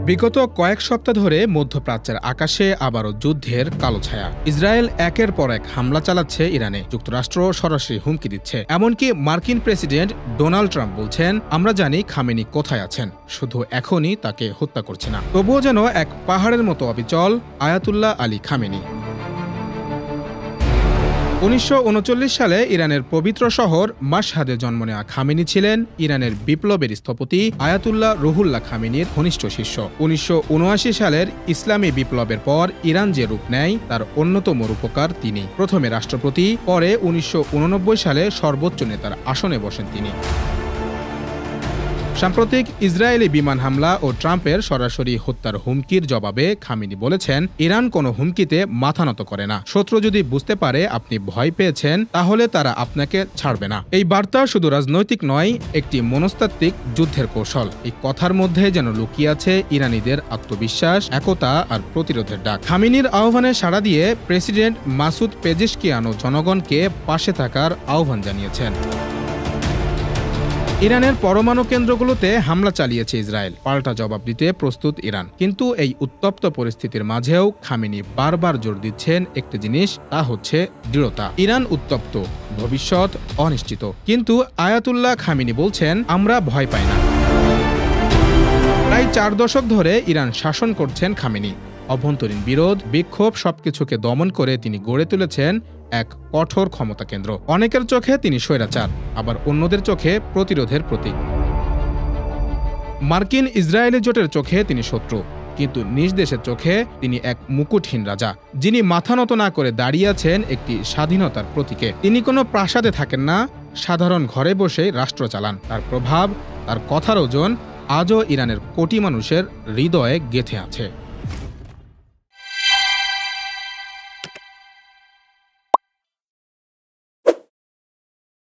বিগত কয়েক সপ্তাহ ধরে মধ্যপ্রাচ্যের আকাশে আবারও যুদ্ধের কালো ছায়া। ইসরায়েল একের পর এক হামলা চালাচ্ছে ইরানে, যুক্তরাষ্ট্র সরাসরি হুমকি দিচ্ছে। এমনকি মার্কিন প্রেসিডেন্ট ডোনাল্ড ট্রাম্প বলছেন, আমরা জানি খামেনি কোথায় আছেন, শুধু এখনই তাকে হত্যা করছে না। তবুও যেন এক পাহাড়ের মতো অবিচল আয়াতুল্লাহ আলী খামেনি। ১৯৩৯ সালে ইরানের পবিত্র শহর মাশহাদে জন্ম নেওয়া খামেনি ছিলেন ইরানের বিপ্লবের স্থপতি আয়াতুল্লাহ রুহুল্লাহ খামেনির ঘনিষ্ঠ শিষ্য। ১৯৭৯ সালের ইসলামী বিপ্লবের পর ইরান যে রূপ নেয় তার অন্যতম রূপকার তিনি। প্রথমে রাষ্ট্রপতি, পরে ১৯৮৯ সালে সর্বোচ্চ নেতার আসনে বসেন তিনি। সাম্প্রতিক ইসরায়েলি বিমান হামলা ও ট্রাম্পের সরাসরি হত্যার হুমকির জবাবে খামেনি বলেছেন, ইরান কোনো হুমকিতে মাথা নত করে না। শত্রু যদি বুঝতে পারে আপনি ভয় পেয়েছেন, তাহলে তারা আপনাকে ছাড়বে না। এই বার্তা শুধু রাজনৈতিক নয়, একটি মনস্তাত্ত্বিক যুদ্ধের কৌশল। এই কথার মধ্যে যেন লুকিয়ে আছে ইরানিদের আত্মবিশ্বাস, একতা আর প্রতিরোধের ডাক। খামেনির আহ্বানে সাড়া দিয়ে প্রেসিডেন্ট মাসুদ পেজেশকিয়ানও জনগণকে পাশে থাকার আহ্বান জানিয়েছেন। ইরানের পরমাণু কেন্দ্রগুলোতে হামলা চালিয়েছে ইসরায়েল, পাল্টা জবাব দিতে প্রস্তুত ইরান। কিন্তু এই উত্তপ্ত পরিস্থিতির মাঝেও খামেনি বারবার জোর দিচ্ছেন একটি জিনিস, তা হচ্ছে দৃঢ়তা। ইরান উত্তপ্ত, ভবিষ্যৎ অনিশ্চিত, কিন্তু আয়াতুল্লাহ খামেনি বলছেন, আমরা ভয় পাই না। প্রায় ৪ দশক ধরে ইরান শাসন করছেন খামেনি। অভ্যন্তরীণ বিরোধ, বিক্ষোভ সবকিছুকে দমন করে তিনি গড়ে তুলেছেন এক কঠোর ক্ষমতা কেন্দ্র। অনেকের চোখে তিনি স্বৈরাচার, আবার অন্যদের চোখে প্রতিরোধের প্রতীক। মার্কিন ইসরায়েলি জোটের চোখে তিনি শত্রু, কিন্তু নিজ দেশের চোখে তিনি এক মুকুটহীন রাজা, যিনি মাথা নত না করে দাঁড়িয়ে আছেন একটি স্বাধীনতার প্রতীকে। তিনি কোনো প্রাসাদে থাকেন না, সাধারণ ঘরে বসে রাষ্ট্র চালান। তার প্রভাব, তার কথার ওজন আজও ইরানের কোটি মানুষের হৃদয়ে গেঁথে আছে।